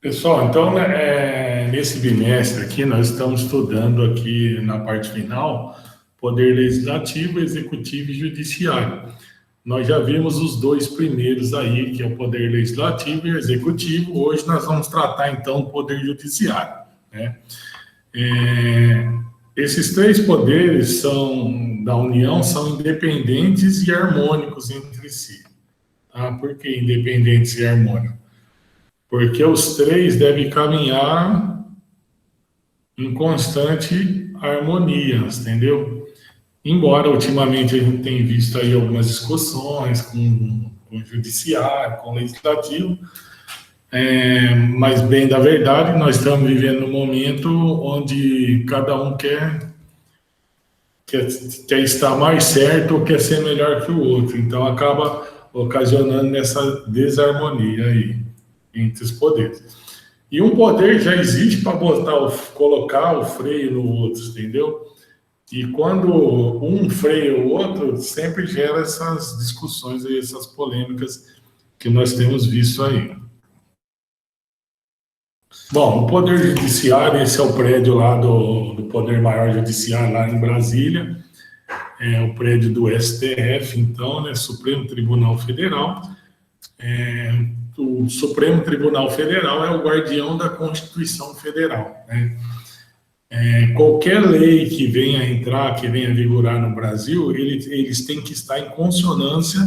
Pessoal, então, né, nesse bimestre aqui, nós estamos estudando aqui na parte final, Poder Legislativo, Executivo e Judiciário. Nós já vimos os dois primeiros aí, que é o Poder Legislativo e o Executivo. Hoje nós vamos tratar, então, o Poder Judiciário, né? Esses três poderes da União são independentes e harmônicos entre si. Tá? Por que independentes e harmônicos? Porque os três devem caminhar em constante harmonia, entendeu? Embora ultimamente a gente tenha visto aí algumas discussões com o judiciário, com o legislativo, mas bem da verdade, nós estamos vivendo um momento onde cada um quer estar mais certo ou quer ser melhor que o outro, então acaba ocasionando essa desarmonia aí entre os poderes. E um poder já existe para colocar o freio no outro, entendeu? E quando um freia o outro, sempre gera essas discussões e essas polêmicas que nós temos visto aí. Bom, o Poder Judiciário, esse é o prédio lá do Poder Maior Judiciário, lá em Brasília, é o prédio do STF, então, né, Supremo Tribunal Federal. O Supremo Tribunal Federal é o guardião da Constituição Federal, né? Qualquer lei que venha entrar, que venha vigorar no Brasil, eles têm que estar em consonância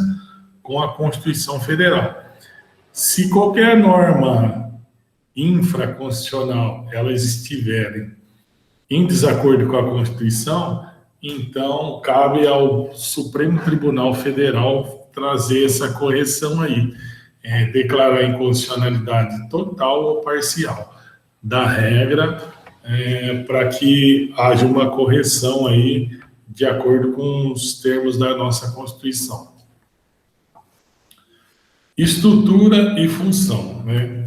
com a Constituição Federal. Se qualquer norma infraconstitucional elas estiverem em desacordo com a Constituição, então cabe ao Supremo Tribunal Federal trazer essa correção aí, declarar inconstitucionalidade total ou parcial da regra, para que haja uma correção aí de acordo com os termos da nossa Constituição. Estrutura e função, né?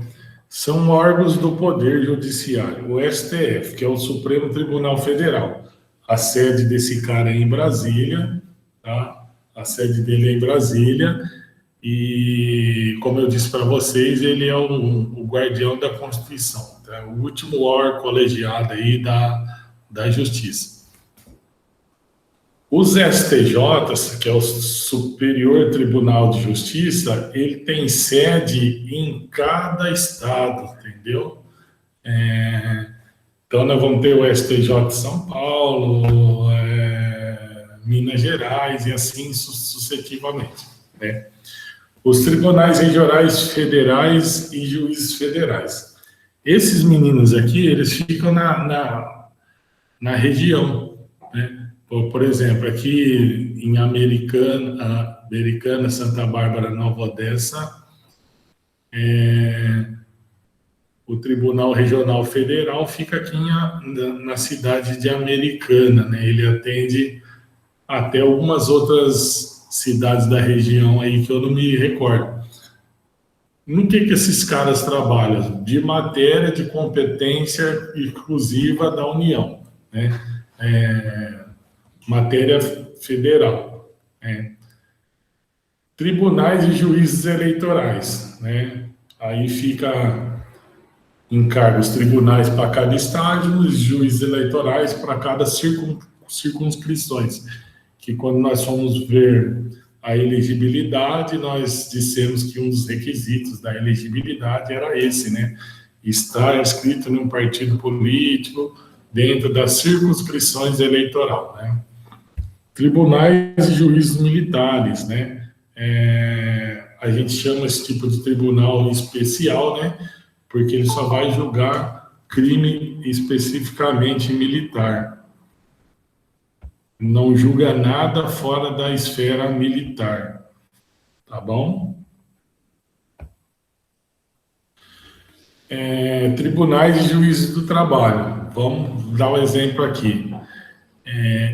São órgãos do Poder Judiciário. O STF, que é o Supremo Tribunal Federal. A sede desse cara é em Brasília, tá? A sede dele é em Brasília. E, como eu disse para vocês, ele é o guardião da Constituição, tá? O último órgão colegiado aí da Justiça. Os STJs, que é o Superior Tribunal de Justiça, ele tem sede em cada estado, entendeu? Então, nós vamos ter o STJ de São Paulo, Minas Gerais e assim sucessivamente, né? Os tribunais regionais federais e juízes federais. Esses meninos aqui, eles ficam na região, né? Por exemplo, aqui em Americana, Santa Bárbara, Nova Odessa, o Tribunal Regional Federal fica aqui na cidade de Americana, né? Ele atende até algumas outras cidades da região aí que eu não me recordo. No que esses caras trabalham? De matéria de competência exclusiva da União, né? Matéria federal. Tribunais e juízes eleitorais, né? Aí fica em cargos tribunais para cada estádio, os juízes eleitorais para cada circunscrições. Que quando nós fomos ver a elegibilidade, nós dissemos que um dos requisitos da elegibilidade era esse, né? Estar inscrito num partido político dentro das circunscrições eleitoral, né? Tribunais e juízes militares, né? A gente chama esse tipo de tribunal especial, né? Porque ele só vai julgar crime especificamente militar. Não julga nada fora da esfera militar, tá bom? Tribunais e juízes do trabalho. Vamos dar um exemplo aqui.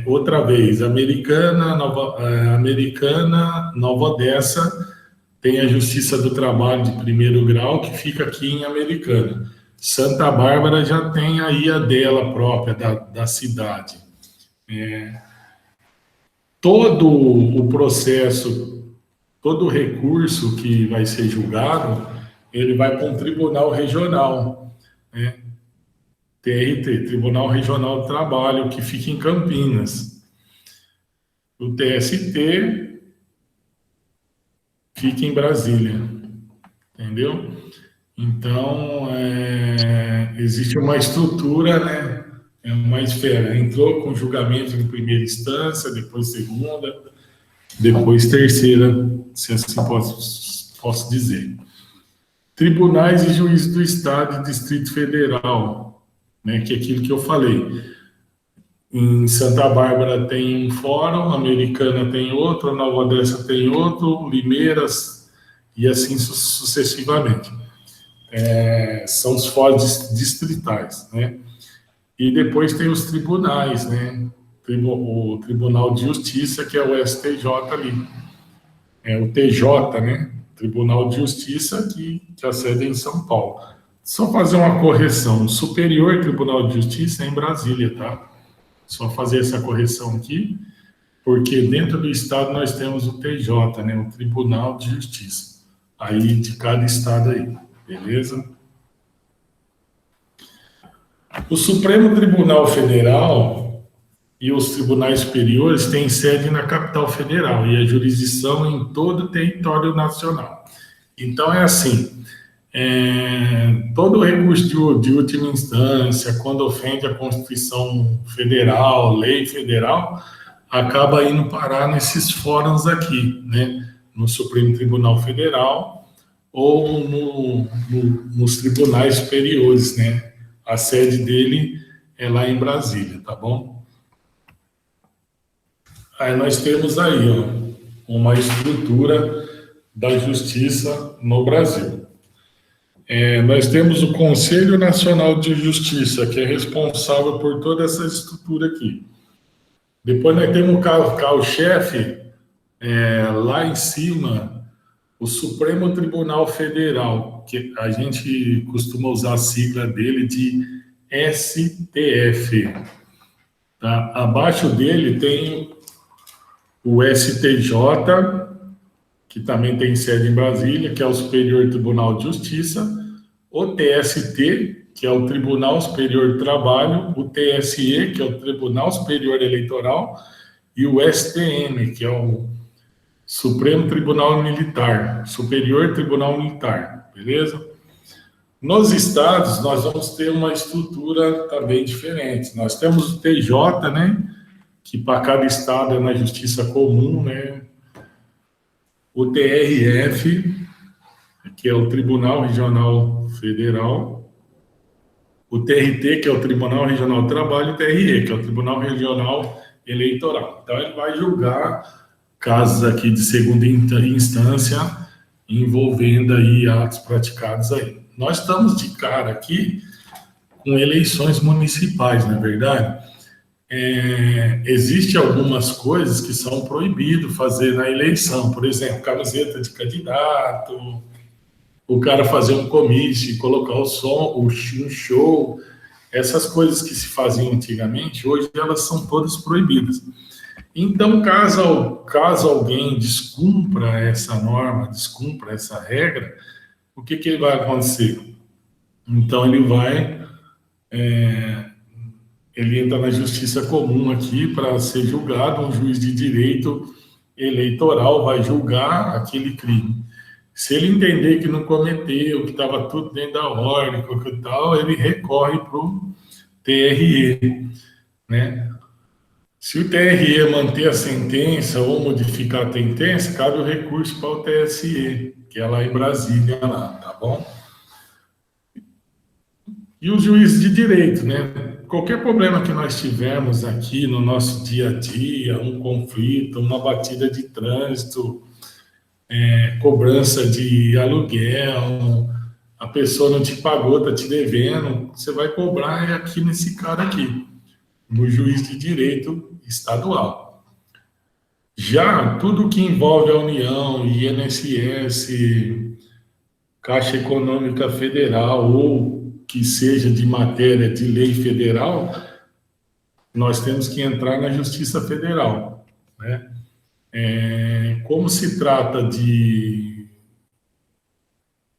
Outra vez, Americana, Nova Odessa, tem a Justiça do Trabalho de primeiro grau, que fica aqui em Americana. Santa Bárbara já tem aí a dela própria, da cidade. Todo o processo, todo o recurso que vai ser julgado, ele vai para um tribunal regional, né? TRT, Tribunal Regional do Trabalho, que fica em Campinas. O TST fica em Brasília, entendeu? Então, existe uma estrutura, né? É uma esfera. Entrou com julgamento em primeira instância, depois segunda, depois terceira, se assim posso dizer. Tribunais e juízes do Estado e Distrito Federal, né? Que é aquilo que eu falei. Em Santa Bárbara tem um fórum, Americana tem outro, Nova Odessa tem outro, Limeiras e assim sucessivamente. São os fóruns distritais, né? E depois tem os tribunais, né? O Tribunal de Justiça, que é o STJ ali. É o TJ, né? Tribunal de Justiça, que a sede é em São Paulo. Só fazer uma correção. O Superior Tribunal de Justiça é em Brasília, tá? Só fazer essa correção aqui, porque dentro do Estado nós temos o TJ, né? O Tribunal de Justiça. Aí, de cada Estado aí, beleza? O Supremo Tribunal Federal e os tribunais superiores têm sede na capital federal e a jurisdição em todo o território nacional. Então, é assim, todo recurso de última instância, quando ofende a Constituição Federal, lei federal, acaba indo parar nesses fóruns aqui, né? No Supremo Tribunal Federal ou nos tribunais superiores, né? A sede dele é lá em Brasília, tá bom? Aí nós temos aí, ó, uma estrutura da justiça no Brasil. Nós temos o Conselho Nacional de Justiça, que é responsável por toda essa estrutura aqui. Depois nós temos o carro-chefe, lá em cima, o Supremo Tribunal Federal, que a gente costuma usar a sigla dele de STF. Tá? Abaixo dele tem o STJ, que também tem sede em Brasília, que é o Superior Tribunal de Justiça, o TST, que é o Tribunal Superior do Trabalho, o TSE, que é o Tribunal Superior Eleitoral, e o STM, que é o Supremo Tribunal Militar, Superior Tribunal Militar, beleza? Nos estados, nós vamos ter uma estrutura também diferente. Nós temos o TJ, né, que para cada estado é na justiça comum, né? O TRF, que é o Tribunal Regional Federal, o TRT, que é o Tribunal Regional do Trabalho, e o TRE, que é o Tribunal Regional Eleitoral. Então, ele vai julgar casos aqui de segunda instância envolvendo aí atos praticados aí. Nós estamos de cara aqui com eleições municipais, não é verdade? Existe algumas coisas que são proibido fazer na eleição, por exemplo, camiseta de candidato, o cara fazer um comício, colocar o som, um show, essas coisas que se faziam antigamente, hoje elas são todas proibidas. Então, caso alguém descumpra essa norma, descumpra essa regra, o que vai acontecer? Então, ele entra na justiça comum aqui para ser julgado, um juiz de direito eleitoral vai julgar aquele crime. Se ele entender que não cometeu, que estava tudo dentro da ordem, que tal, ele recorre para o TRE, né? Se o TRE manter a sentença ou modificar a sentença, cabe o recurso para o TSE, que é lá em Brasília, lá, tá bom? E os juízes de direito, né? Qualquer problema que nós tivermos aqui no nosso dia a dia, um conflito, uma batida de trânsito, cobrança de aluguel, a pessoa não te pagou, está te devendo, você vai cobrar aqui nesse cara aqui, no juiz de direito estadual. Já tudo que envolve a União, INSS, Caixa Econômica Federal ou que seja de matéria de lei federal, nós temos que entrar na Justiça Federal, né? Como se trata de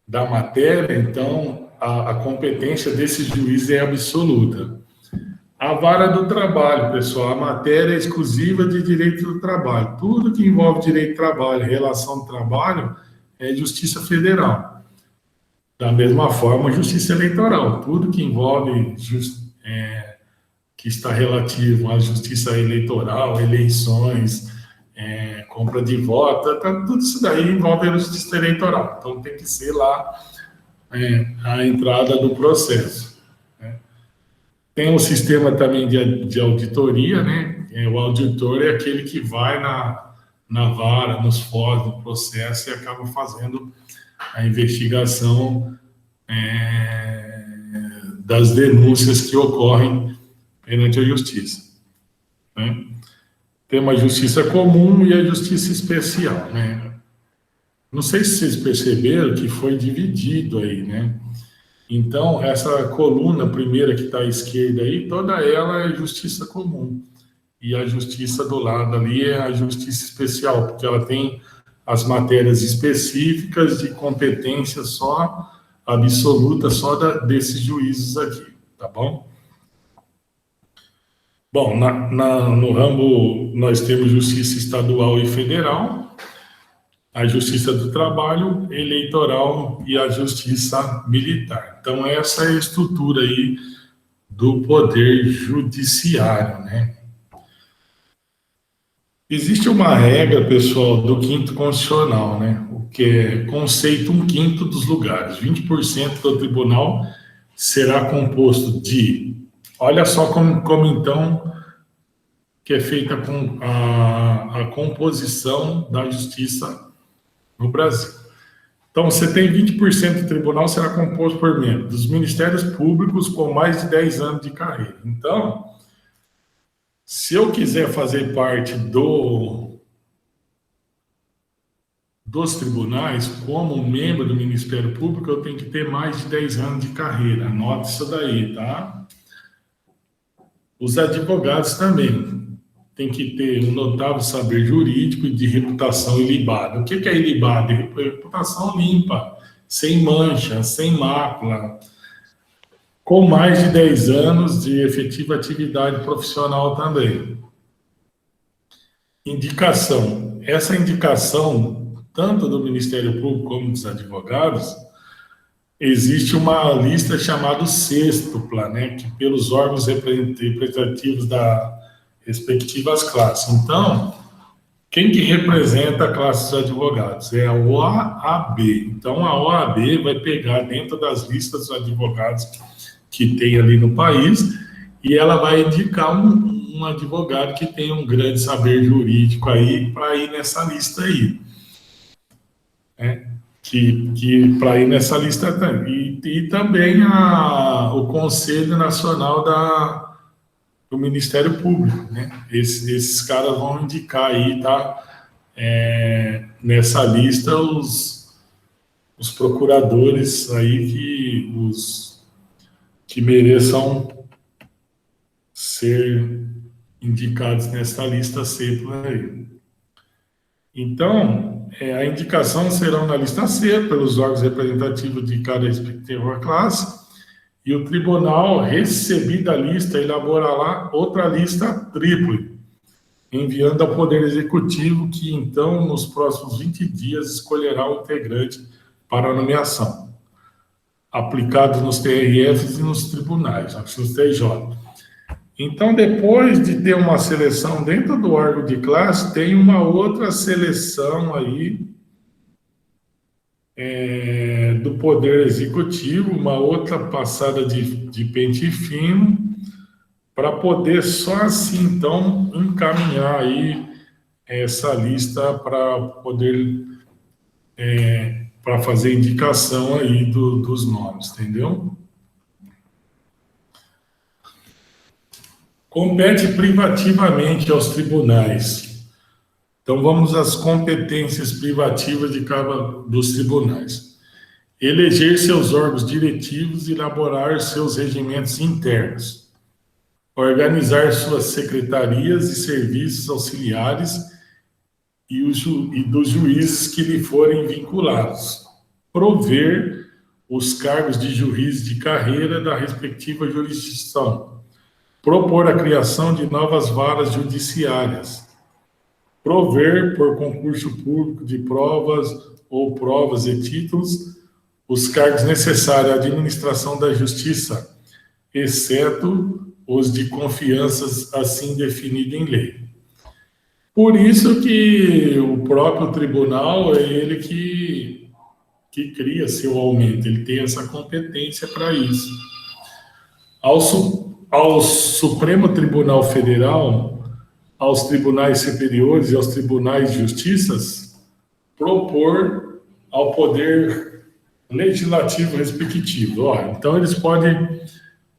da matéria, então a competência desse juiz é absoluta. A vara do trabalho, pessoal, a matéria é exclusiva de direito do trabalho. Tudo que envolve direito do trabalho, relação do trabalho, é justiça federal. Da mesma forma, justiça eleitoral. Tudo que envolve, que está relativo à justiça eleitoral, eleições, compra de voto, tudo isso daí envolve a justiça eleitoral. Então, tem que ser lá a entrada do processo. Tem um sistema também de auditoria, né? O auditor é aquele que vai na vara, nos fóruns, no processo e acaba fazendo a investigação das denúncias que ocorrem perante a justiça, né? Tem uma justiça comum e a justiça especial, né? Não sei se vocês perceberam que foi dividido aí, né? Então, essa coluna primeira que está à esquerda aí, toda ela é justiça comum. E a justiça do lado ali é a justiça especial, porque ela tem as matérias específicas de competência só, absoluta, só desses juízes aqui, tá bom? Bom, no ramo nós temos justiça estadual e federal, a justiça do trabalho, eleitoral e a justiça militar. Então, essa é a estrutura aí do poder judiciário, né? Existe uma regra, pessoal, do quinto constitucional, né? O que é conceito 1/5 dos lugares. 20% do tribunal será composto de... Olha só como então que é feita com a composição da justiça no Brasil. Então, você tem 20% do tribunal será composto por membros dos ministérios públicos com mais de 10 anos de carreira. Então, se eu quiser fazer parte dos tribunais como membro do Ministério Público, eu tenho que ter mais de 10 anos de carreira. Anote isso daí, tá? Os advogados também têm que ter um notável saber jurídico e de reputação ilibada. O que é ilibada? Reputação limpa, sem mancha, sem mácula, com mais de 10 anos de efetiva atividade profissional também. Indicação. Essa indicação, tanto do Ministério Público como dos advogados, existe uma lista chamada sextupla, né, que pelos órgãos representativos das respectivas classes. Então, quem que representa a classe dos advogados? É a OAB. Então, a OAB vai pegar dentro das listas dos advogados que tem ali no país e ela vai indicar um advogado que tem um grande saber jurídico aí para ir nessa lista aí. Que para ir nessa lista e também o Conselho Nacional do Ministério Público, né? Esses caras vão indicar aí, tá? Nessa lista os procuradores aí que mereçam ser indicados nessa lista C por aí. Então, a indicação será na lista C, pelos órgãos representativos de cada respectiva classe, e o tribunal, recebida a lista, elaborará outra lista tríplice, enviando ao Poder Executivo, que então, nos próximos 20 dias, escolherá o integrante para a nomeação, aplicado nos TRFs e nos tribunais, nos TJ. Então, depois de ter uma seleção dentro do órgão de classe, tem uma outra seleção aí do Poder Executivo, uma outra passada de pente fino, para poder só assim, então, encaminhar aí essa lista para poder, para fazer indicação aí dos nomes, entendeu? Compete privativamente aos tribunais. Então, vamos às competências privativas de cada dos tribunais. Eleger seus órgãos diretivos e elaborar seus regimentos internos. Organizar suas secretarias e serviços auxiliares e dos juízes que lhe forem vinculados. Prover os cargos de juiz de carreira da respectiva jurisdição, propor a criação de novas varas judiciárias, prover por concurso público de provas ou provas e títulos os cargos necessários à administração da justiça, exceto os de confianças assim definidos em lei. Por isso que o próprio tribunal é ele que cria seu aumento, ele tem essa competência para isso. Ao Supremo Tribunal Federal, aos tribunais superiores e aos tribunais de justiça, propor ao poder legislativo respectivo. Então, eles podem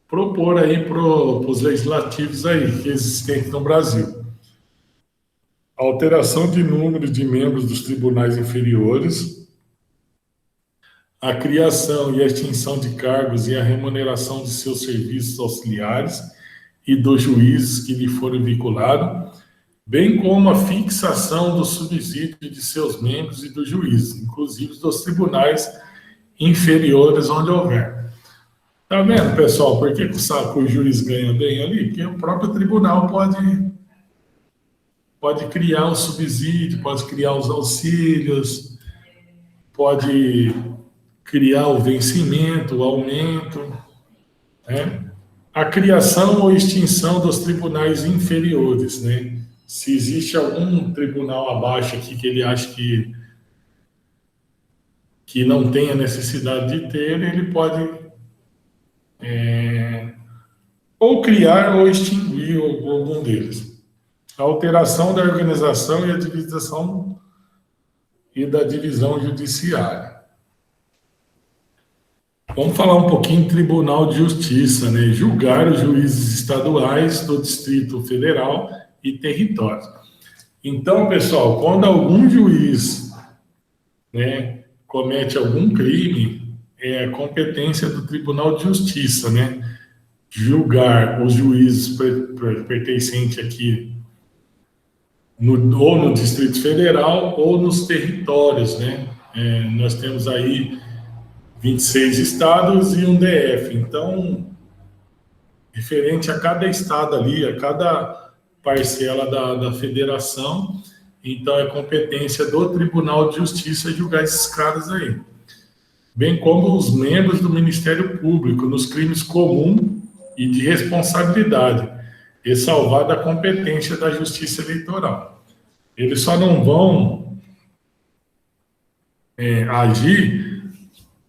propor aí para os legislativos aí, que existem no Brasil. Alteração de número de membros dos tribunais inferiores, a criação e a extinção de cargos e a remuneração de seus serviços auxiliares e dos juízes que lhe forem vinculados, bem como a fixação do subsídio de seus membros e dos juízes, inclusive dos tribunais inferiores onde houver. Tá vendo, pessoal, por que o juiz ganha bem ali? Porque o próprio tribunal pode criar o subsídio, pode criar os auxílios, pode criar o vencimento, o aumento, né? A criação ou extinção dos tribunais inferiores, né? Se existe algum tribunal abaixo aqui que ele acha que não tem a necessidade de ter, ele pode ou criar ou extinguir algum deles. A alteração da organização e da divisão judiciária. Vamos falar um pouquinho do Tribunal de Justiça, né? Julgar os juízes estaduais do Distrito Federal e territórios. Então, pessoal, quando algum juiz, né, comete algum crime, é a competência do Tribunal de Justiça, né? Julgar os juízes pertencentes aqui ou no Distrito Federal ou nos territórios, né? Nós temos aí 26 estados e um DF. Então, referente a cada estado ali, a cada parcela da federação, então é competência do Tribunal de Justiça julgar esses caras aí. Bem como os membros do Ministério Público nos crimes comuns e de responsabilidade, ressalvada a competência da Justiça Eleitoral. Eles só não vão agir.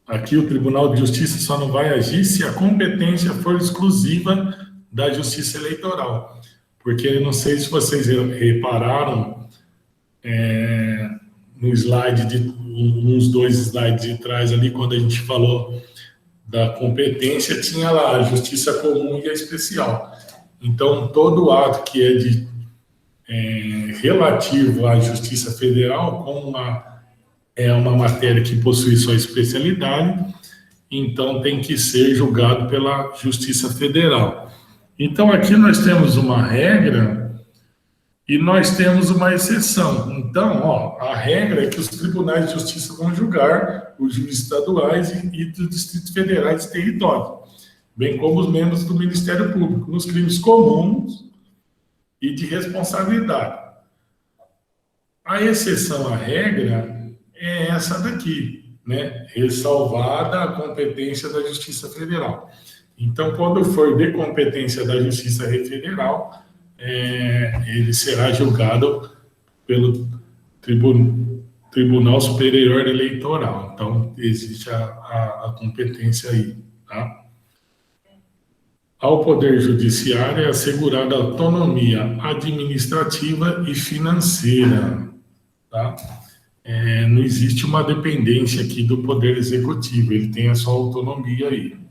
Aqui o Tribunal de Justiça só não vai agir se a competência for exclusiva da Justiça Eleitoral. Porque não sei se vocês repararam no slide, uns 2 slides de trás ali, quando a gente falou da competência, tinha lá a Justiça Comum e a Especial. Então, todo ato que relativo à Justiça Federal, como é uma matéria que possui sua especialidade, então tem que ser julgado pela Justiça Federal. Então, aqui nós temos uma regra e nós temos uma exceção. Então, a regra é que os tribunais de justiça vão julgar os juízes estaduais e dos distritos federais e territórios, bem como os membros do Ministério Público, nos crimes comuns e de responsabilidade. A exceção à regra é essa daqui, né? Ressalvada a competência da Justiça Federal. Então, quando for de competência da Justiça Federal, ele será julgado pelo Tribunal Superior Eleitoral. Então, existe a competência aí, tá? Ao Poder Judiciário é assegurada autonomia administrativa e financeira, tá? Não existe uma dependência aqui do Poder Executivo, ele tem a sua autonomia aí.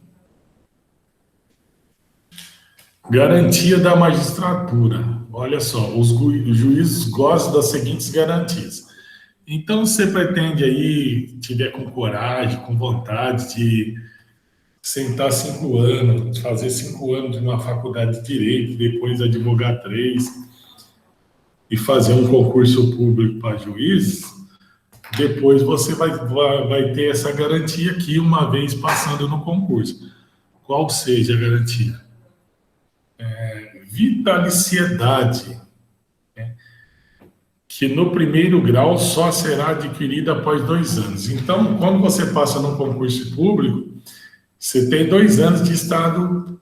Garantia da magistratura. Olha só, os juízes gostam das seguintes garantias. Então, você pretende aí, tiver com coragem, com vontade de sentar 5 anos, fazer 5 anos de uma faculdade de Direito, depois advogar 3, e fazer um concurso público para juiz, depois você vai ter essa garantia aqui uma vez passando no concurso. Qual seja a garantia? Vitaliciedade, que no primeiro grau só será adquirida após 2 anos. Então, quando você passa num concurso público, você tem 2 anos de estado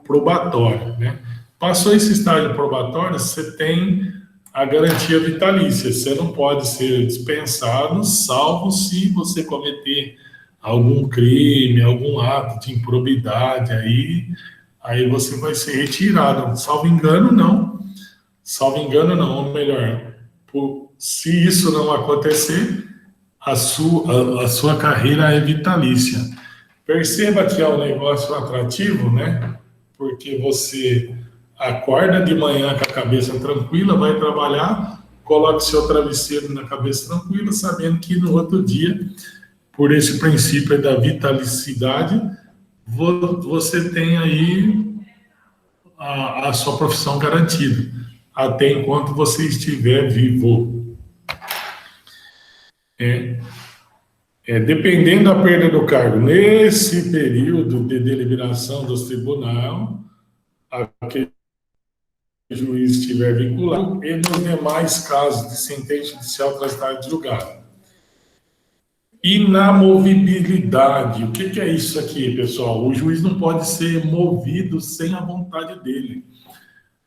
probatório, né? Passou esse estágio probatório, você tem a garantia vitalícia. Você não pode ser dispensado, salvo se você cometer algum crime, algum ato de improbidade, aí você vai ser retirado. Salvo engano, não. Salvo engano, não. Ou melhor, se isso não acontecer, a sua carreira é vitalícia. Perceba que é um negócio atrativo, né? Porque você acorda de manhã com a cabeça tranquila, vai trabalhar, coloca seu travesseiro na cabeça tranquila, sabendo que no outro dia, por esse princípio da vitalicidade, você tem aí a sua profissão garantida, até enquanto você estiver vivo. Dependendo da perda do cargo, nesse período de deliberação dos tribunais, aquele juiz estiver vinculado, e nos demais casos de sentença judicial transitada de julgado. Inamovibilidade. O que é isso aqui, pessoal? O juiz não pode ser movido sem a vontade dele.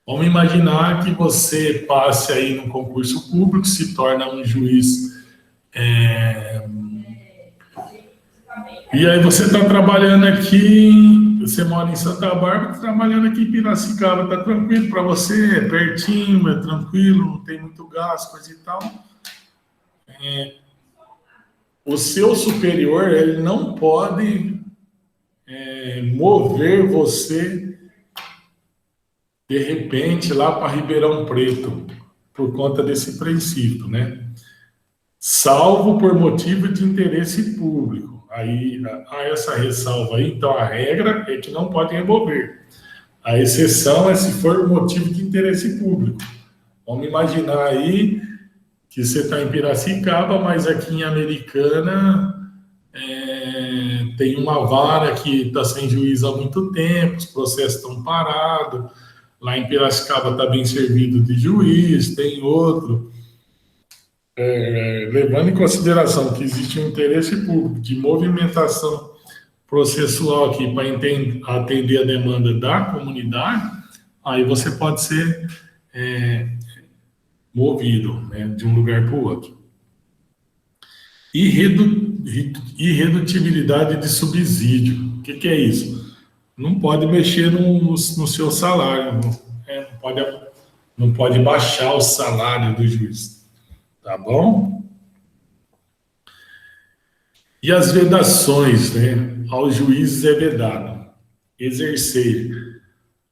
Vamos imaginar que você passe aí num concurso público, se torna um juiz... E aí você está trabalhando aqui, você mora em Santa Bárbara, está trabalhando aqui em Piracicaba, está tranquilo para você, é pertinho, é tranquilo, não tem muito gasto, coisa e tal. O seu superior, ele não pode mover você, de repente, lá para Ribeirão Preto, por conta desse princípio, né? Salvo por motivo de interesse público. Aí há essa ressalva aí, então a regra é que não pode remover. A exceção é se for motivo de interesse público. Vamos imaginar aí que você está em Piracicaba, mas aqui em Americana tem uma vara que está sem juiz há muito tempo, os processos estão parados, lá em Piracicaba está bem servido de juiz, tem outro. Levando em consideração que existe um interesse público de movimentação processual aqui para atender a demanda da comunidade, aí você pode ser movido, né, de um lugar para o outro. Irredutibilidade de subsídio. O que é isso? Não pode mexer no seu salário, não pode baixar o salário do juiz. Tá bom? E as vedações, né? Aos juízes é vedado exercer,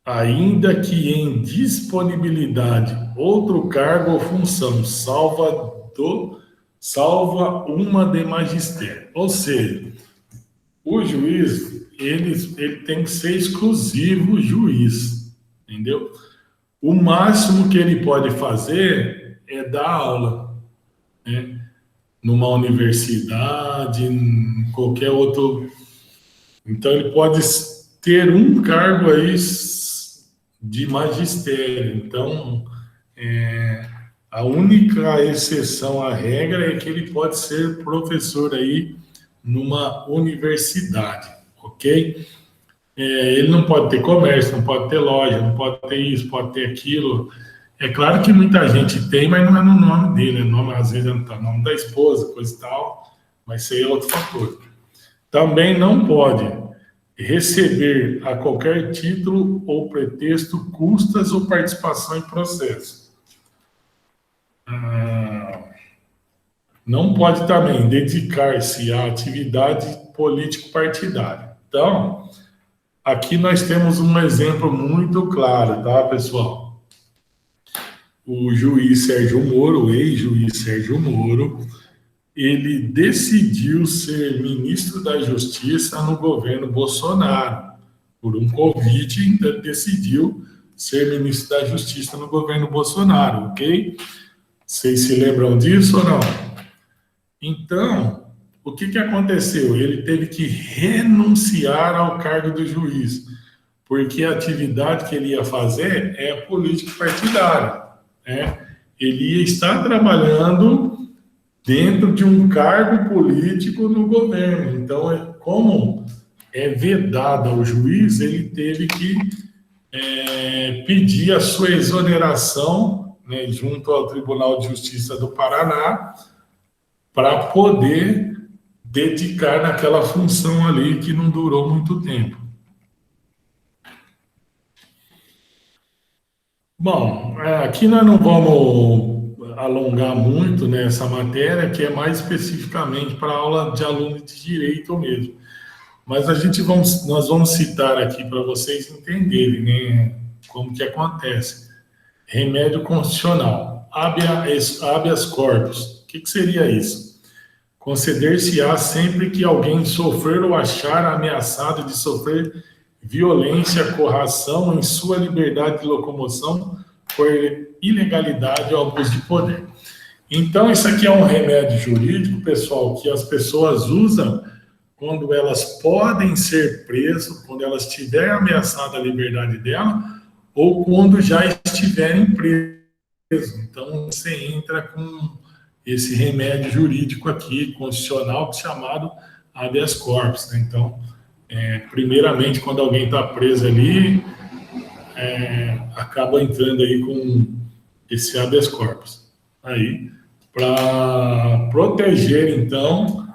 ainda que em disponibilidade, outro cargo ou função, salva uma de magistério. Ou seja, o juiz, ele tem que ser exclusivo juiz, entendeu? O máximo que ele pode fazer é dar aula, né? Numa universidade, em qualquer outro. Então, ele pode ter um cargo aí de magistério. Então, a única exceção à regra é que ele pode ser professor aí numa universidade, ok? Ele não pode ter comércio, não pode ter loja, não pode ter isso, pode ter aquilo. É claro que muita gente tem, mas não é no nome dele, às vezes não está no nome da esposa, coisa e tal, mas isso aí é outro fator. Também não pode receber a qualquer título ou pretexto custas ou participação em processo. Não pode também dedicar-se à atividade político-partidária. Então, aqui nós temos um exemplo muito claro, tá, pessoal? O juiz Sérgio Moro, o ex-juiz Sérgio Moro, ele decidiu ser ministro da Justiça no governo Bolsonaro. Por um convite, então ele decidiu ser ministro da Justiça no governo Bolsonaro, ok? Vocês se lembram disso ou não? Então, o que aconteceu? Ele teve que renunciar ao cargo do juiz, porque a atividade que ele ia fazer é político-partidária, né? Ele ia estar trabalhando dentro de um cargo político no governo. Então, como é vedado ao juiz, ele teve que pedir a sua exoneração, né, junto ao Tribunal de Justiça do Paraná, para poder dedicar naquela função ali que não durou muito tempo. Bom, aqui nós não vamos alongar muito nessa matéria, que é mais especificamente para a aula de aluno de direito mesmo. Mas nós vamos citar aqui para vocês entenderem, né, como que acontece. Remédio constitucional, habeas corpus. O que seria isso? Conceder-se-á sempre que alguém sofrer ou achar ameaçado de sofrer violência, coação em sua liberdade de locomoção por ilegalidade ou abuso de poder. Então, isso aqui é um remédio jurídico, pessoal, que as pessoas usam quando elas podem ser presas, quando elas tiverem ameaçada a liberdade dela, ou quando já estiverem presos. Então, você entra com esse remédio jurídico aqui, constitucional, chamado habeas corpus, né? Então, primeiramente, quando alguém está preso ali, acaba entrando aí com esse habeas corpus. Aí, para proteger, então,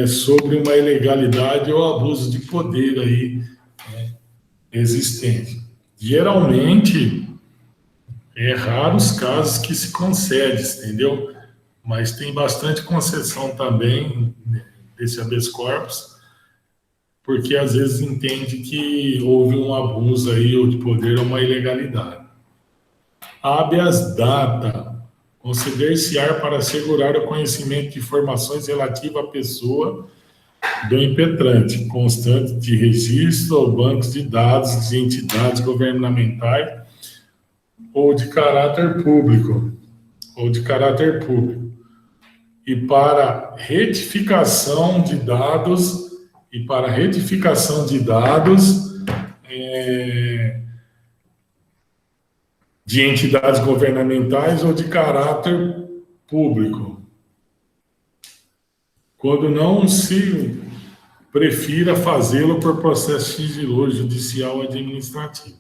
sobre uma ilegalidade ou abuso de poder aí existente. Geralmente, é raros casos que se concede, entendeu? Mas tem bastante concessão também desse habeas corpus, porque às vezes entende que houve um abuso aí, ou de poder, ou uma ilegalidade. Habeas data, conceder-se-á para assegurar o conhecimento de informações relativas à pessoa do impetrante, constante de registro ou bancos de dados de entidades governamentais ou de caráter público, e para retificação de dados, de entidades governamentais ou de caráter público, quando não se prefira fazê-lo por processo sigiloso, judicial ou administrativo.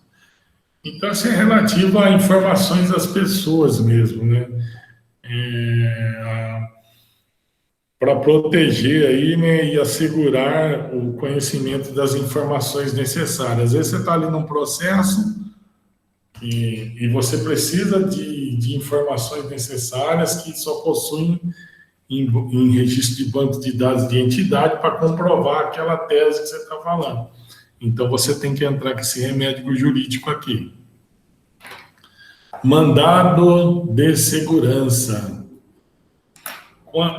Então, isso é relativo a informações das pessoas mesmo, né? Para proteger aí, né, e assegurar o conhecimento das informações necessárias. Às vezes você está ali num processo e você precisa de informações necessárias que só possuem em registro de banco de dados de entidade para comprovar aquela tese que você está falando. Então, você tem que entrar com esse remédio jurídico aqui. Mandado de segurança.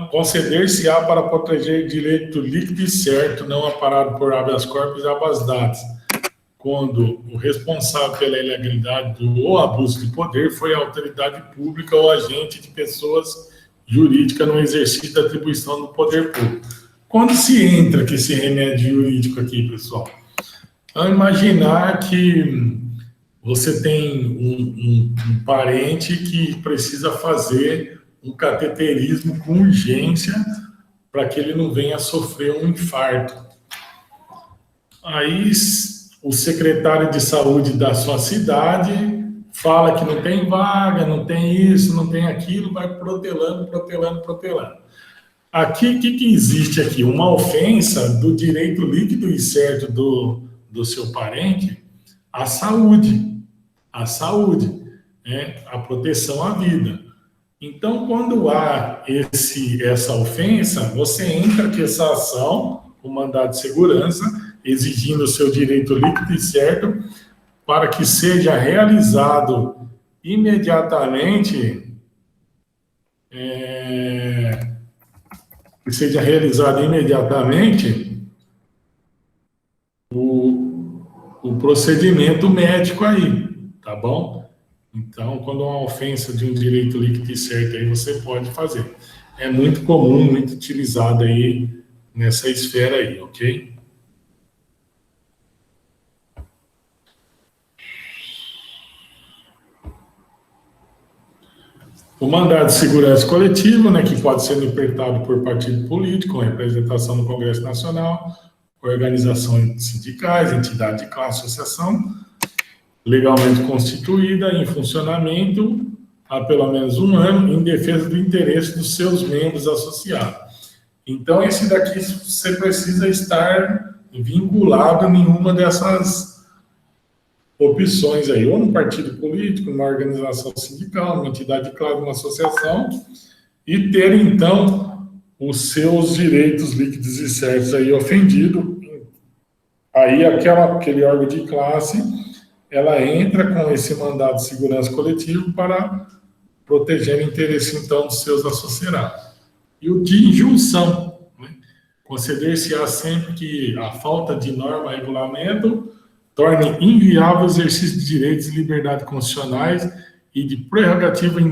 Conceder-se-á para proteger direito líquido e certo, não amparado por habeas corpus e habeas datas, quando o responsável pela ilegalidade ou abuso de poder foi a autoridade pública ou agente de pessoas jurídicas no exercício da atribuição do poder público. Quando se entra com esse remédio jurídico aqui, pessoal? Vamos imaginar que você tem um parente que precisa fazer um cateterismo com urgência para que ele não venha a sofrer um infarto. Aí o secretário de saúde da sua cidade fala que não tem vaga, não tem isso, não tem aquilo, vai protelando. Aqui, o que existe aqui? Uma ofensa do direito líquido e certo do seu parente à saúde, né? A proteção à vida. Então, quando há essa ofensa, você entra com essa ação, o mandado de segurança, exigindo o seu direito líquido e certo, para que seja realizado imediatamente, o procedimento médico aí, tá bom? Então, quando há uma ofensa de um direito líquido e certo, aí você pode fazer. é muito comum, muito utilizado aí nessa esfera aí, ok? O mandado de segurança coletivo, né, que pode ser impetrado por partido político, com representação no Congresso Nacional, organizações sindicais, entidade de classe, associação, legalmente constituída, em funcionamento há pelo menos um ano, em defesa do interesse dos seus membros associados. Então, esse daqui você precisa estar vinculado em nenhuma dessas opções aí, ou num partido político, numa organização sindical, numa entidade de classe, numa associação, e ter, então, os seus direitos líquidos e certos aí ofendidos. Aí, aquele órgão de classe, ela entra com esse mandado de segurança coletivo para proteger o interesse, então, dos seus associados. E o de injunção, né? Conceder-se-á sempre que a falta de norma e regulamento torne inviável o exercício de direitos e liberdades constitucionais e de prerrogativas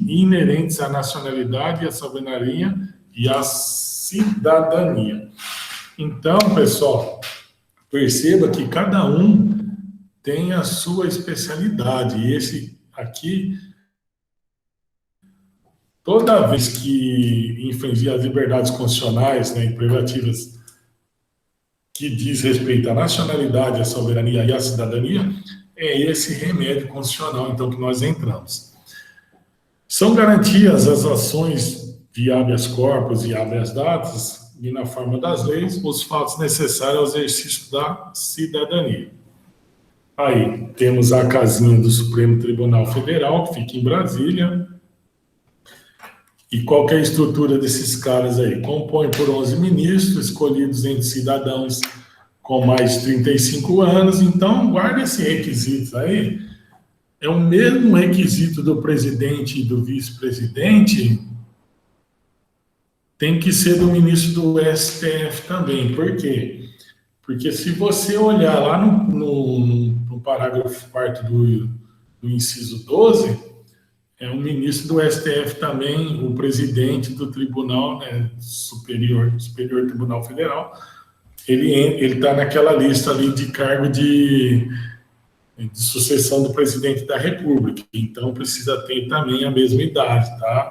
inerentes à nacionalidade, à soberania e à cidadania. Então, pessoal, perceba que cada um tem a sua especialidade. E esse aqui, toda vez que infringir as liberdades constitucionais, né, e privativas que diz respeito à nacionalidade, à soberania e à cidadania, é esse remédio constitucional, então, que nós entramos. São garantidas as ações de habeas corpus e habeas datas, e na forma das leis, os fatos necessários ao exercício da cidadania. Aí, temos a casinha do Supremo Tribunal Federal, que fica em Brasília. E qual que é a estrutura desses caras aí? Compõe por 11 ministros, escolhidos entre cidadãos com mais de 35 anos. Então, guarda esse requisito aí. É o mesmo requisito do presidente e do vice-presidente, tem que ser do ministro do STF também. Por quê? Porque se você olhar lá no parágrafo 4º do inciso 12, é um ministro do STF também, o presidente do Tribunal, né, Superior Tribunal Federal, ele está naquela lista ali de cargo de sucessão do presidente da República, então precisa ter também a mesma idade, tá?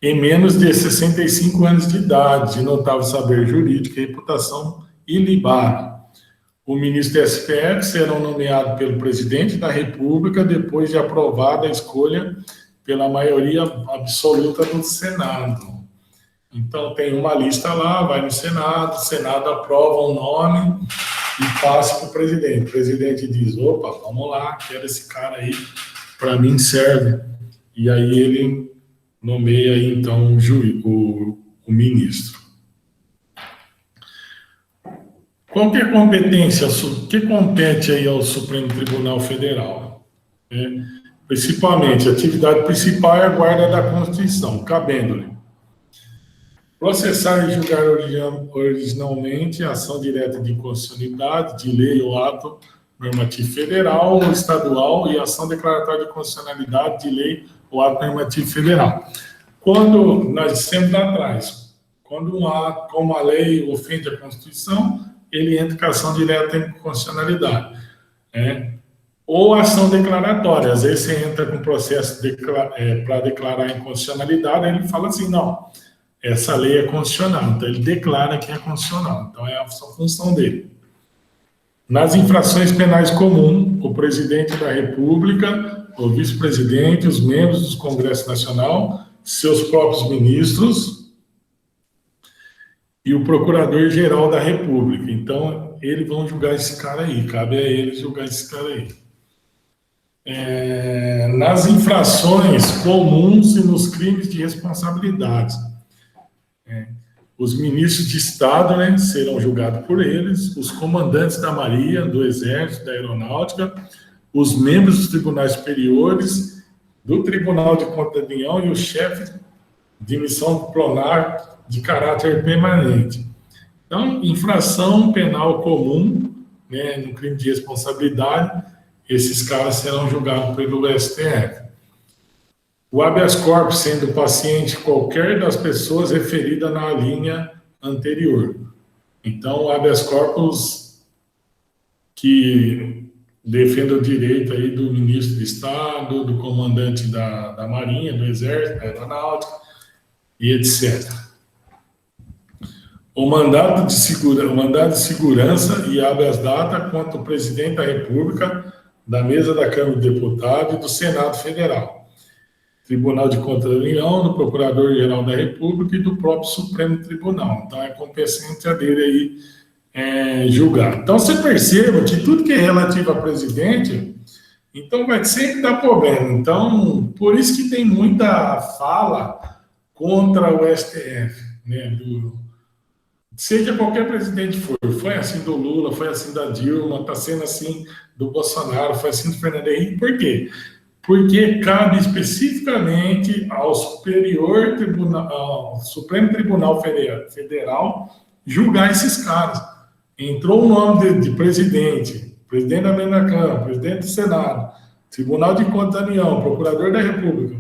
Em menos de 65 anos de idade, de notável saber jurídico e reputação ilibada. O ministro do STF será nomeado pelo presidente da República depois de aprovada a escolha pela maioria absoluta do Senado. Então, tem uma lista lá, vai no Senado, o Senado aprova o nome e passa para o presidente. O presidente diz, opa, vamos lá, quero esse cara aí, para mim serve. E aí ele nomeia, aí, então, o ministro. Qual que é a competência, que compete aí ao Supremo Tribunal Federal? Principalmente, a atividade principal é a guarda da Constituição, cabendo-lhe processar e julgar originalmente a ação direta de inconstitucionalidade, de lei ou ato normativo federal ou estadual e ação declaratória de constitucionalidade, de lei ou ato normativo federal. Quando, nós dissemos lá atrás, quando uma lei ofende a Constituição, ele entra com ação direta em constitucionalidade. Ou ação declaratória, às vezes você entra com processo para declarar a inconstitucionalidade, aí ele fala assim, não, essa lei é constitucional, então ele declara que é constitucional, então é a função dele. Nas infrações penais comuns, o presidente da República, o vice-presidente, os membros do Congresso Nacional, seus próprios ministros, e o Procurador-Geral da República. Então, eles vão julgar esse cara aí, cabe a eles julgar esse cara aí. Nas infrações comuns e nos crimes de responsabilidade, os ministros de Estado, né, serão julgados por eles, os comandantes da Marinha, do Exército, da Aeronáutica, os membros dos tribunais superiores, do Tribunal de Contas da União e o chefe de missão diplomática de caráter permanente. Então, infração penal comum, né, no crime de responsabilidade, esses caras serão julgados pelo STF. O habeas corpus sendo paciente qualquer das pessoas referida na linha anterior. Então, o habeas corpus que defende o direito aí do ministro de Estado, do comandante da Marinha, do Exército, da Aeronáutica e etc. O mandado de segurança e habeas data contra o presidente da República, da mesa da Câmara dos Deputados e do Senado Federal, Tribunal de Contas da União, do Procurador-Geral da República e do próprio Supremo Tribunal. Então, é competência dele aí julgar. Então, você perceba que tudo que é relativo a presidente, então vai sempre dar problema. Então, por isso que tem muita fala contra o STF, né, seja qualquer presidente for. Foi assim do Lula, foi assim da Dilma, está sendo assim do Bolsonaro, foi assim do Fernando Henrique. Por quê? Porque cabe especificamente ao Superior Tribunal, ao Supremo Tribunal Federal julgar esses caras. Entrou o nome de presidente da mesa da Câmara, presidente do Senado, Tribunal de Contas da União, Procurador da República,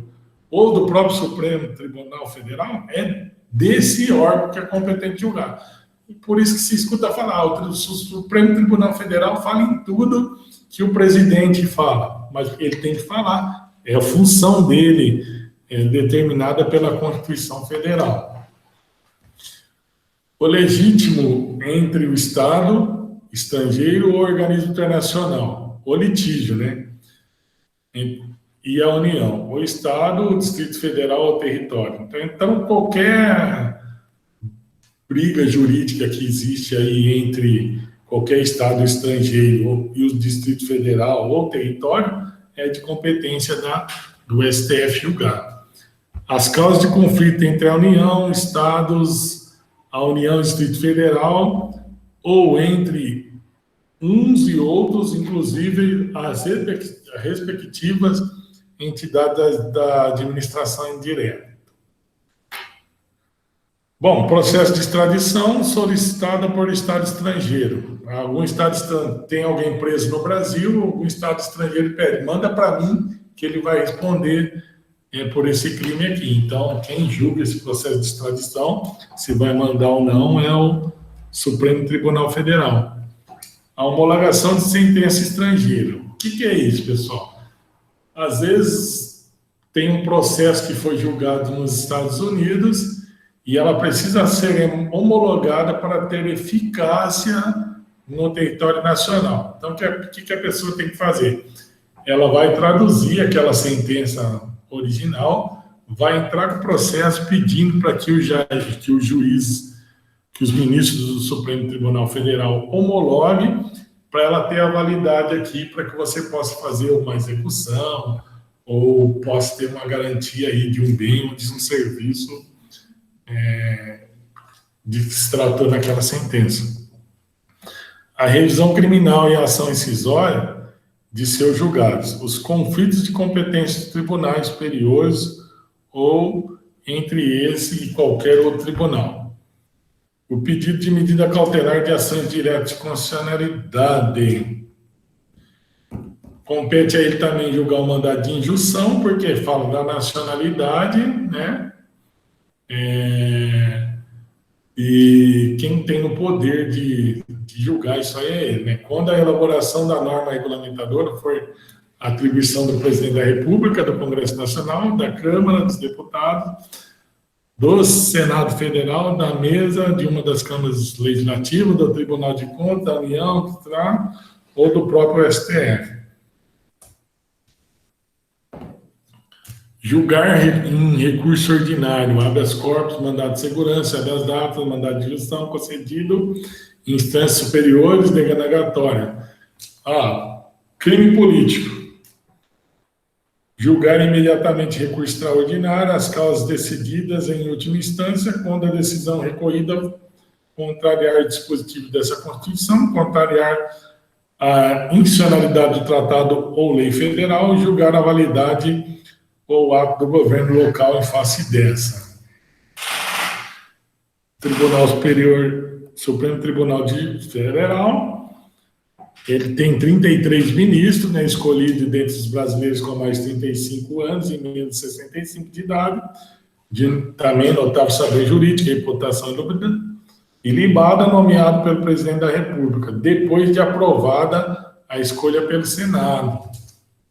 ou do próprio Supremo Tribunal Federal, é desse órgão que é competente julgar. E por isso que se escuta falar, o Supremo Tribunal Federal fala em tudo que o presidente fala, mas ele tem que falar, é a função dele, determinada pela Constituição Federal. O legítimo entre o Estado, estrangeiro ou organismo internacional, o litígio, né? E a União, o Estado, o Distrito Federal ou o território. Então, qualquer briga jurídica que existe aí entre qualquer Estado estrangeiro e o Distrito Federal ou território é de competência do STF julgar. As causas de conflito entre a União, Estados, a União e o Distrito Federal, ou entre uns e outros, inclusive as respectivas entidades da administração indireta. Bom, processo de extradição solicitado por Estado estrangeiro. Algum Estado tem alguém preso no Brasil, algum Estado estrangeiro pede, manda para mim que ele vai responder por esse crime aqui. Então, quem julga esse processo de extradição, se vai mandar ou não, é o Supremo Tribunal Federal. A homologação de sentença estrangeira. O que é isso, pessoal? Às vezes, tem um processo que foi julgado nos Estados Unidos e ela precisa ser homologada para ter eficácia no território nacional. Então, o que a pessoa tem que fazer? Ela vai traduzir aquela sentença original, vai entrar com o processo pedindo para que o juiz, que os ministros do Supremo Tribunal Federal homologuem, para ela ter a validade aqui, para que você possa fazer uma execução ou possa ter uma garantia aí de um bem ou de um serviço de que se tratou naquela sentença. A revisão criminal e a ação incisória de seus julgados, os conflitos de competência de tribunais superiores ou entre esse e qualquer outro tribunal. O pedido de medida cautelar de ação direta de constitucionalidade. Compete a ele também julgar o mandado de injunção, porque fala da nacionalidade, né? E quem tem o poder de julgar isso aí é ele, né? Quando a elaboração da norma regulamentadora for a atribuição do presidente da República, do Congresso Nacional, da Câmara dos Deputados, do Senado Federal, da mesa de uma das câmaras legislativas, do Tribunal de Contas, da União, ou do próprio STF. Julgar em recurso ordinário, habeas corpus, mandado de segurança, habeas data, mandado de injunção concedido em instâncias superiores, denegatória. Crime político. Julgar imediatamente recurso extraordinário, as causas decididas em última instância, quando a decisão recorrida contrariar o dispositivo dessa Constituição, contrariar a inconstitucionalidade do tratado ou lei federal, julgar a validade ou ato do governo local em face dessa. Tribunal Superior, Supremo Tribunal Federal, Ele tem 33 ministros, né, escolhidos dentre os brasileiros com mais de 35 anos e menos de 65 de idade, também notável saber jurídico, reputação e ilibada, nomeado pelo presidente da República, depois de aprovada a escolha pelo Senado.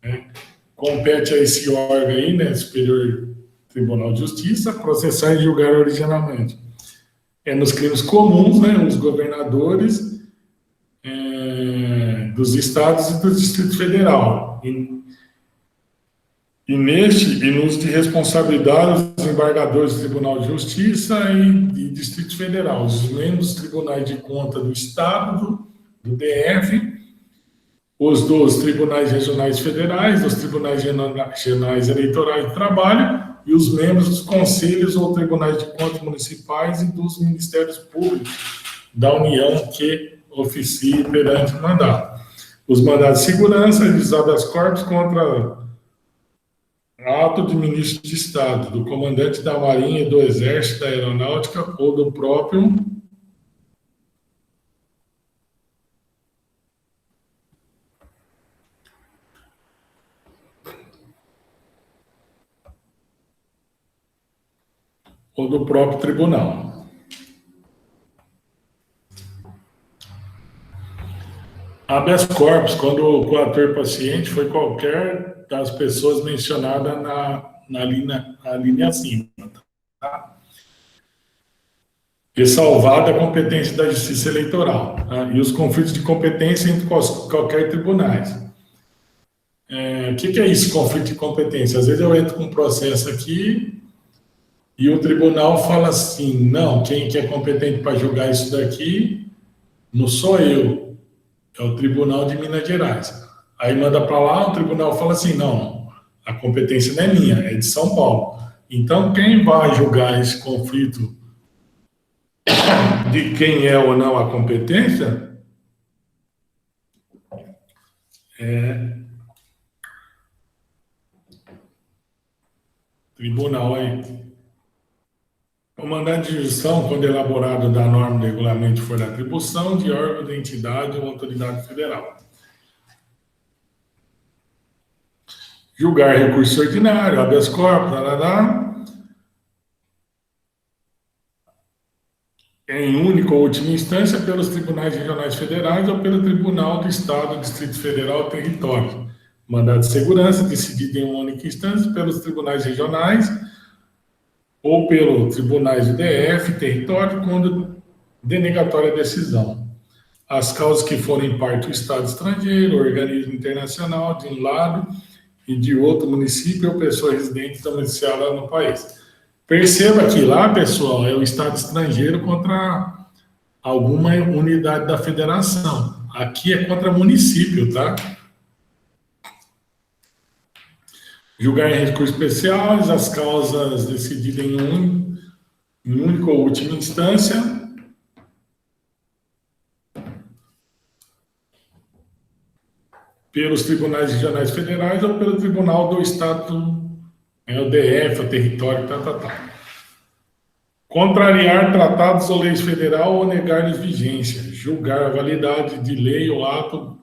Né? Compete a esse órgão aí, né, Superior Tribunal de Justiça, processar e julgar originalmente. Nos crimes comuns, né, os governadores dos estados e do Distrito Federal. E nos de responsabilidade, os embargadores do Tribunal de Justiça e Distrito Federal, os membros dos tribunais de conta do Estado, do DF, os dos tribunais regionais federais, dos tribunais regionais eleitorais de trabalho e os membros dos conselhos ou tribunais de contas municipais e dos ministérios públicos da União que oficiem perante o mandato. Os mandados de segurança e habeas corpus contra ato de ministro de Estado, do comandante da Marinha, do Exército, da Aeronáutica ou do próprio tribunal. Habeas corpus, quando o coator paciente foi qualquer das pessoas mencionadas na linha acima. Tá? Ressalvada a competência da Justiça Eleitoral, tá? E os conflitos de competência entre qualquer tribunais. O que é isso, conflito de competência? Às vezes eu entro com um processo aqui e o tribunal fala assim, não, quem que é competente para julgar isso daqui não sou eu, é o Tribunal de Minas Gerais. Aí manda para lá, o tribunal fala assim, não, a competência não é minha, é de São Paulo. Então, quem vai julgar esse conflito de quem é ou não a competência é tribunal aí. O mandado de jurisdição, quando elaborado da norma do regulamento, for da atribuição de órgão de entidade ou autoridade federal. Julgar recurso ordinário, habeas corpus, em única ou última instância pelos tribunais regionais federais ou pelo Tribunal do Estado, Distrito Federal ou Território. Mandado de segurança, decidido em uma única instância pelos tribunais regionais ou pelo tribunais do DF, território, quando denegatória a decisão. As causas que forem parte do Estado estrangeiro, organismo internacional, de um lado, e de outro município ou pessoa residente domiciliada no país. Perceba que lá, pessoal, é o Estado estrangeiro contra alguma unidade da federação. Aqui é contra município, tá? Julgar em recursos especiais as causas decididas em única ou última instância. Pelos tribunais regionais federais ou pelo Tribunal do Estado, o DF, o território, Contrariar tratados ou leis federal ou negar-lhes vigência. Julgar a validade de lei ou ato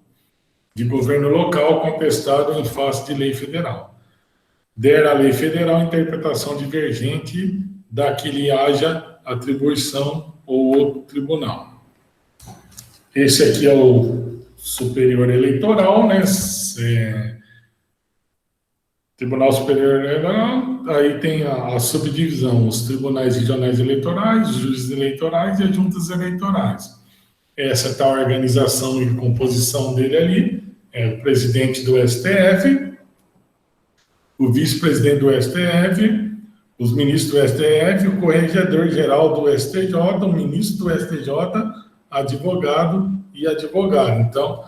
de governo local contestado em face de lei federal. Der à lei federal interpretação divergente da que lhe haja atribuição ou outro tribunal. Esse aqui é o Superior Eleitoral, né? Tribunal Superior Eleitoral, aí tem a subdivisão, os tribunais regionais eleitorais, os juízes eleitorais e as juntas eleitorais. Essa está a organização e composição dele ali, é o presidente do STF, o vice-presidente do STF, os ministros do STF, o corregedor-geral do STJ, o ministro do STJ, advogado e advogado. Então,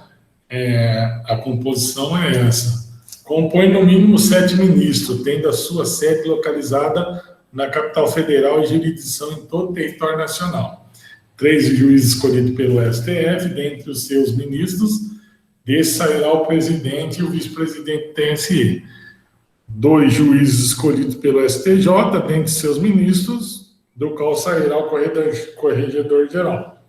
a composição é essa. Compõe no mínimo 7 ministros, tendo a sua sede localizada na capital federal e jurisdição em todo o território nacional. 3 juízes escolhidos pelo STF, dentre os seus ministros, desse sairá o presidente e o vice-presidente do TSE. 2 juízes escolhidos pelo STJ, dentre seus ministros, do qual sairá o corregedor-geral.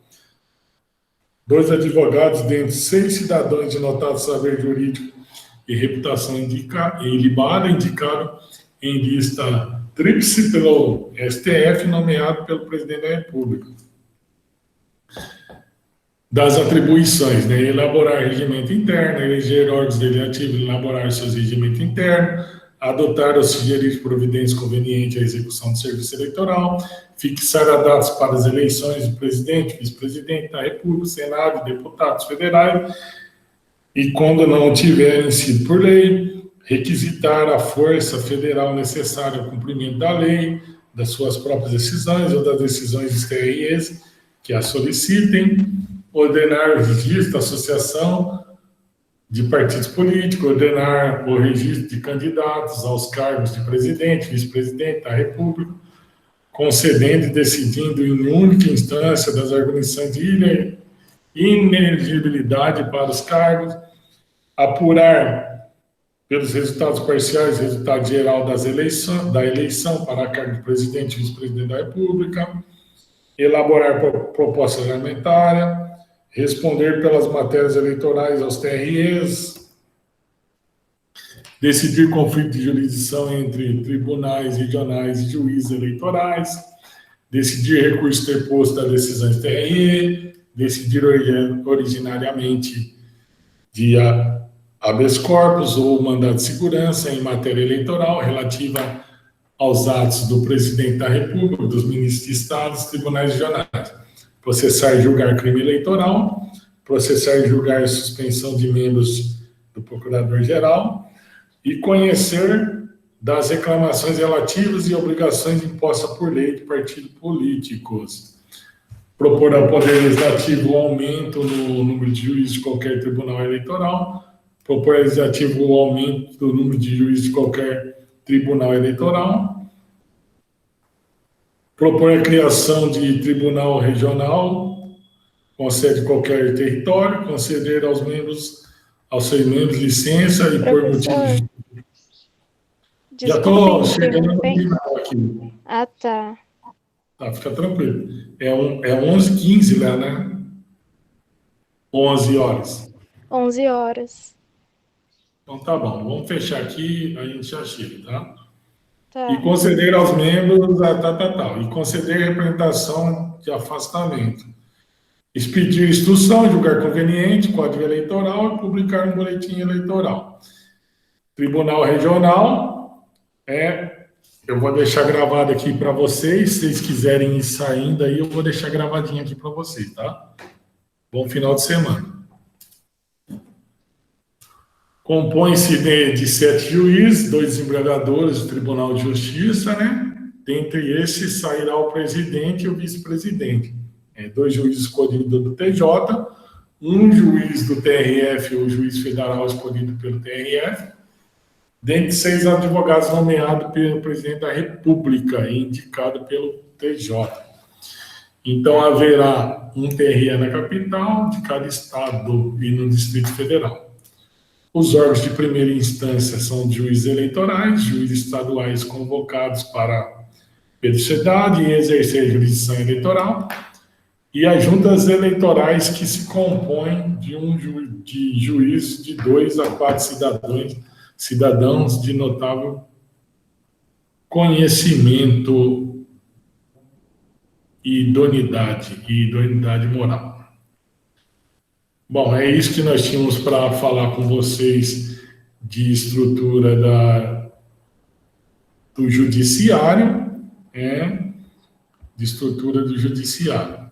2 advogados dentre 6 cidadãos de notado saber jurídico e reputação ilibada, indicado em lista tríplice pelo STF, nomeado pelo presidente da República. Das atribuições, né? Elaborar regimento interno, eleger órgãos delegativos, elaborar seus regimentos internos, adotar ou sugerir providências convenientes à execução do serviço eleitoral, fixar as datas para as eleições do presidente, vice-presidente da República, Senado, deputados federais, e quando não tiverem sido por lei, requisitar a força federal necessária ao cumprimento da lei, das suas próprias decisões ou das decisões dos TREs que a solicitem, ordenar o registro da associação de partidos políticos, ordenar o registro de candidatos aos cargos de presidente, vice-presidente da República, concedendo e decidindo em única instância das arguições de inelegibilidade para os cargos, apurar pelos resultados parciais, resultado geral da eleição para cargo de presidente e vice-presidente da República, elaborar proposta orçamentária, responder pelas matérias eleitorais aos TREs, decidir conflito de jurisdição entre tribunais regionais e juízes eleitorais, decidir recurso interposto das decisões TRE, decidir originariamente de habeas corpus ou mandado de segurança em matéria eleitoral relativa aos atos do presidente da República, dos ministros de Estado, dos tribunais regionais. Processar e julgar crime eleitoral, processar e julgar suspensão de membros do Procurador-Geral e conhecer das reclamações relativas e obrigações impostas por lei de partidos políticos. Propor ao Poder Legislativo o aumento no número de juízes de qualquer tribunal eleitoral, propor ao Legislativo o aumento do número de juízes de qualquer tribunal eleitoral, propor a criação de tribunal regional, concede qualquer território, conceder aos seus membros licença e por motivo de... Já estou chegando no final aqui. Ah, tá. Tá, fica tranquilo. É 11h15 lá, né? 11 horas. 11 horas. Então tá bom, vamos fechar aqui, a gente já chega, tá? Tá. E conceder aos membros e conceder representação de afastamento. Expedir instrução, julgar conveniente, código eleitoral e publicar um boletim eleitoral. Tribunal Regional, eu vou deixar gravado aqui para vocês, se vocês quiserem ir saindo aí, eu vou deixar gravadinho aqui para vocês, tá? Bom final de semana. Compõe-se de 7 juízes, 2 desembargadores do Tribunal de Justiça, né? Dentre esses sairá o presidente e o vice-presidente. 2 juízes escolhidos do TJ, 1 juiz do TRF, ou juiz federal escolhido pelo TRF, dentre 6 advogados nomeados pelo presidente da República e indicado pelo TJ. Então, haverá um TRE na capital, de cada estado e no Distrito Federal. Os órgãos de primeira instância são juízes eleitorais, juízes estaduais convocados pela sociedade e exercer a jurisdição eleitoral, e as juntas eleitorais que se compõem de juízes de 2 a 4 cidadãos de notável conhecimento e idoneidade moral. Bom, é isso que nós tínhamos para falar com vocês de estrutura do judiciário, de estrutura do judiciário.